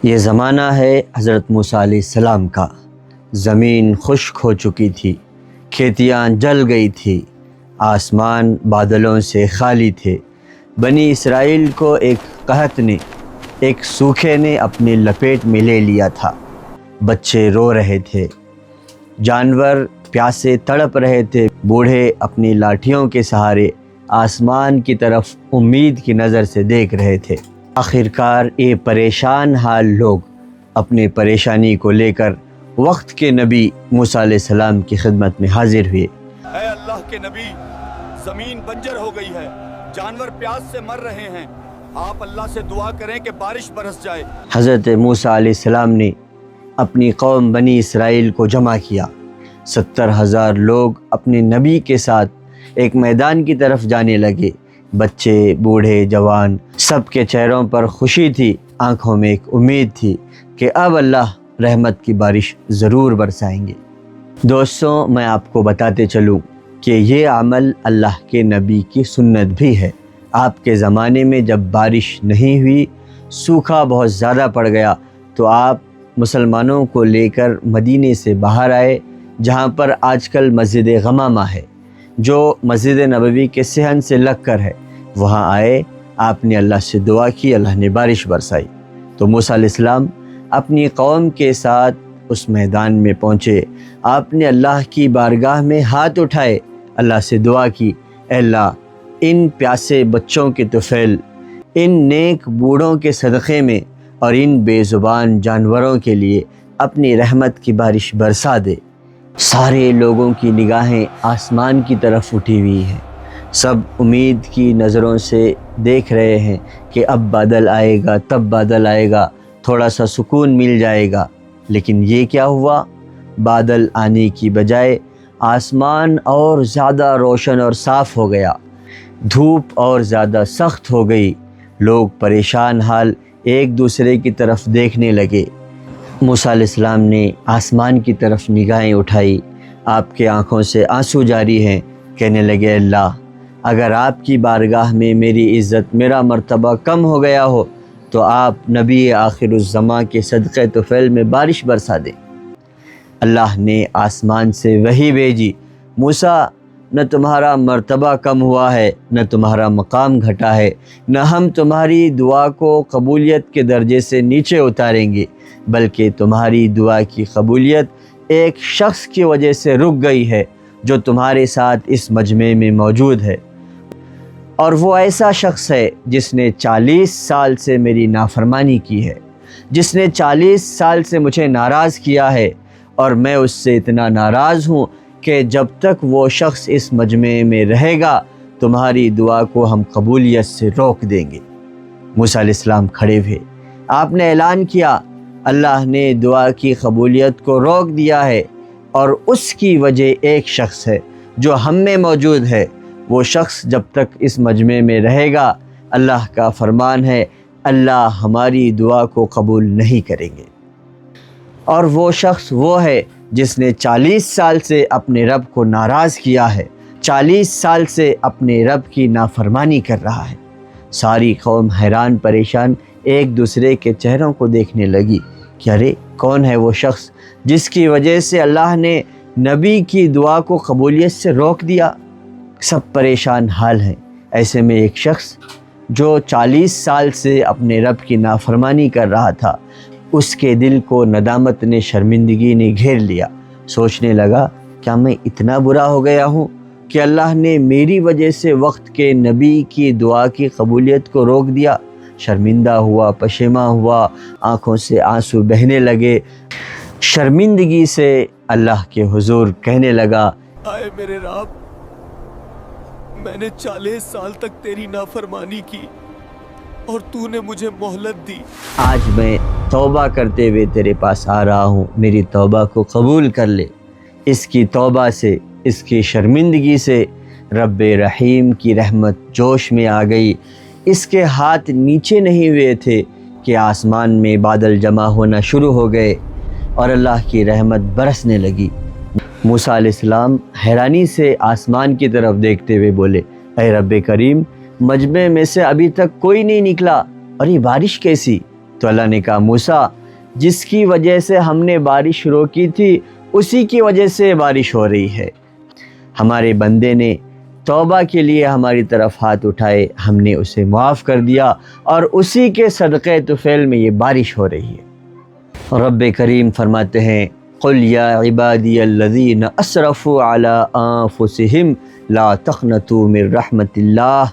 یہ زمانہ ہے حضرت موسیٰ علیہ السلام کا۔ زمین خشک ہو چکی تھی، کھیتیاں جل گئی تھی، آسمان بادلوں سے خالی تھے۔ بنی اسرائیل کو ایک قحط نے، ایک سوکھے نے اپنی لپیٹ میں لے لیا تھا۔ بچے رو رہے تھے، جانور پیاسے تڑپ رہے تھے، بوڑھے اپنی لاٹھیوں کے سہارے آسمان کی طرف امید کی نظر سے دیکھ رہے تھے۔ آخرکار یہ پریشان حال لوگ اپنی پریشانی کو لے کر وقت کے نبی موسیٰ علیہ السلام کی خدمت میں حاضر ہوئے۔ اے اللہ کے نبی، زمین بنجر ہو گئی ہے، جانور پیاس سے مر رہے ہیں، آپ اللہ سے دعا کریں کہ بارش برس جائے۔ حضرت موسیٰ علیہ السلام نے اپنی قوم بنی اسرائیل کو جمع کیا۔ 70,000 لوگ اپنے نبی کے ساتھ ایک میدان کی طرف جانے لگے۔ بچے، بوڑھے، جوان، سب کے چہروں پر خوشی تھی، آنکھوں میں ایک امید تھی کہ اب اللہ رحمت کی بارش ضرور برسائیں گے۔ دوستوں، میں آپ کو بتاتے چلوں کہ یہ عمل اللہ کے نبی کی سنت بھی ہے۔ آپ کے زمانے میں جب بارش نہیں ہوئی، سوکھا بہت زیادہ پڑ گیا، تو آپ مسلمانوں کو لے کر مدینے سے باہر آئے، جہاں پر آج کل مسجد غمامہ ہے، جو مسجد نبوی کے صحن سے لگ کر ہے۔ وہاں آئے، آپ نے اللہ سے دعا کی، اللہ نے بارش برسائی۔ تو موسیٰ علیہ السلام اپنی قوم کے ساتھ اس میدان میں پہنچے۔ آپ نے اللہ کی بارگاہ میں ہاتھ اٹھائے، اللہ سے دعا کی، اے اللہ، ان پیاسے بچوں کے طفیل، ان نیک بوڑھوں کے صدقے میں اور ان بے زبان جانوروں کے لیے اپنی رحمت کی بارش برسا دے۔ سارے لوگوں کی نگاہیں آسمان کی طرف اٹھی ہوئی ہیں، سب امید کی نظروں سے دیکھ رہے ہیں کہ اب بادل آئے گا، تب بادل آئے گا، تھوڑا سا سکون مل جائے گا۔ لیکن یہ کیا ہوا؟ بادل آنے کی بجائے آسمان اور زیادہ روشن اور صاف ہو گیا، دھوپ اور زیادہ سخت ہو گئی۔ لوگ پریشان حال ایک دوسرے کی طرف دیکھنے لگے۔ موسیٰ علیہ السلام نے آسمان کی طرف نگاہیں اٹھائی، آپ کے آنکھوں سے آنسو جاری ہیں، کہنے لگے، اللہ، اگر آپ کی بارگاہ میں میری عزت، میرا مرتبہ کم ہو گیا ہو تو آپ نبی آخر الزماں کے صدقے طفیل میں بارش برسا دیں۔ اللہ نے آسمان سے وحی بھیجی، موسیٰ، نہ تمہارا مرتبہ کم ہوا ہے، نہ تمہارا مقام گھٹا ہے، نہ ہم تمہاری دعا کو قبولیت کے درجے سے نیچے اتاریں گے، بلکہ تمہاری دعا کی قبولیت ایک شخص کی وجہ سے رک گئی ہے جو تمہارے ساتھ اس مجمع میں موجود ہے، اور وہ ایسا شخص ہے جس نے 40 سال سے میری نافرمانی کی ہے، جس نے 40 سال سے مجھے ناراض کیا ہے، اور میں اس سے اتنا ناراض ہوں کہ جب تک وہ شخص اس مجمع میں رہے گا تمہاری دعا کو ہم قبولیت سے روک دیں گے۔ موسیٰ علیہ السلام کھڑے ہوئے، آپ نے اعلان کیا، اللہ نے دعا کی قبولیت کو روک دیا ہے، اور اس کی وجہ ایک شخص ہے جو ہم میں موجود ہے۔ وہ شخص جب تک اس مجمع میں رہے گا، اللہ کا فرمان ہے، اللہ ہماری دعا کو قبول نہیں کریں گے۔ اور وہ شخص وہ ہے جس نے 40 سال سے اپنے رب کو ناراض کیا ہے، 40 سال سے اپنے رب کی نافرمانی کر رہا ہے۔ ساری قوم حیران پریشان ایک دوسرے کے چہروں کو دیکھنے لگی کہ ارے کون ہے وہ شخص جس کی وجہ سے اللہ نے نبی کی دعا کو قبولیت سے روک دیا؟ سب پریشان حال ہیں۔ ایسے میں ایک شخص جو 40 سال سے اپنے رب کی نافرمانی کر رہا تھا، اس کے دل کو ندامت نے، شرمندگی نے گھیر لیا۔ سوچنے لگا، کیا میں اتنا برا ہو گیا ہوں کہ اللہ نے میری وجہ سے وقت کے نبی کی دعا کی قبولیت کو روک دیا؟ شرمندہ ہوا، پشیماں ہوا، آنکھوں سے آنسو بہنے لگے۔ شرمندگی سے اللہ کے حضور کہنے لگا، اے میرے رب، میں نے 40 سال تک تیری نافرمانی کی اور تو نے مجھے مہلت دی۔ آج میں توبہ کرتے ہوئے تیرے پاس آ رہا ہوں، میری توبہ کو قبول کر لے۔ اس کی توبہ سے، اس کی شرمندگی سے رب رحیم کی رحمت جوش میں آ گئی۔ اس کے ہاتھ نیچے نہیں ہوئے تھے کہ آسمان میں بادل جمع ہونا شروع ہو گئے اور اللہ کی رحمت برسنے لگی۔ موسیٰ علیہ السلام حیرانی سے آسمان کی طرف دیکھتے ہوئے بولے، اے رب کریم، مجمع میں سے ابھی تک کوئی نہیں نکلا، اور یہ بارش کیسی؟ تو اللہ نے کہا موسیٰ جس کی وجہ سے ہم نے بارش روکی تھی اسی کی وجہ سے بارش ہو رہی ہے۔ ہمارے بندے نے توبہ کے لیے ہماری طرف ہاتھ اٹھائے، ہم نے اسے معاف کر دیا اور اسی کے صدقے طفیل میں یہ بارش ہو رہی ہے۔ رب کریم فرماتے ہیں قل یا عبادی الذین اسرفوا علی انفسہم لا تقنطوا من رحمت اللہ،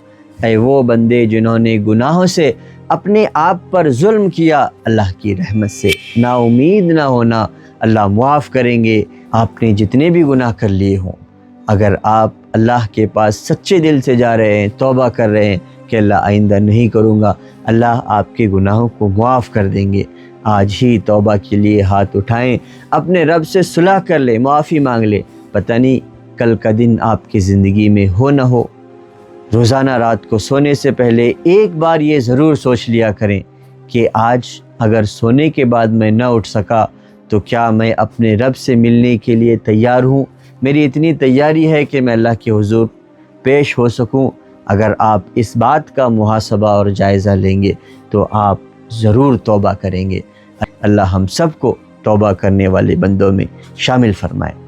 اے وہ بندے جنہوں نے گناہوں سے اپنے آپ پر ظلم کیا، اللہ کی رحمت سے نا امید نہ ہونا، اللہ معاف کریں گے آپ نے جتنے بھی گناہ کر لیے ہوں۔ اگر آپ اللہ کے پاس سچے دل سے جا رہے ہیں، توبہ کر رہے ہیں کہ اللہ آئندہ نہیں کروں گا، اللہ آپ کے گناہوں کو معاف کر دیں گے۔ آج ہی توبہ کے لیے ہاتھ اٹھائیں، اپنے رب سے صلح کر لیں، معافی مانگ لیں، پتہ نہیں کل کا دن آپ کی زندگی میں ہو نہ ہو۔ روزانہ رات کو سونے سے پہلے ایک بار یہ ضرور سوچ لیا کریں کہ آج اگر سونے کے بعد میں نہ اٹھ سکا تو کیا میں اپنے رب سے ملنے کے لیے تیار ہوں؟ میری اتنی تیاری ہے کہ میں اللہ کے حضور پیش ہو سکوں۔ اگر آپ اس بات کا محاسبہ اور جائزہ لیں گے تو آپ ضرور توبہ کریں گے۔ اللہ ہم سب کو توبہ کرنے والے بندوں میں شامل فرمائے۔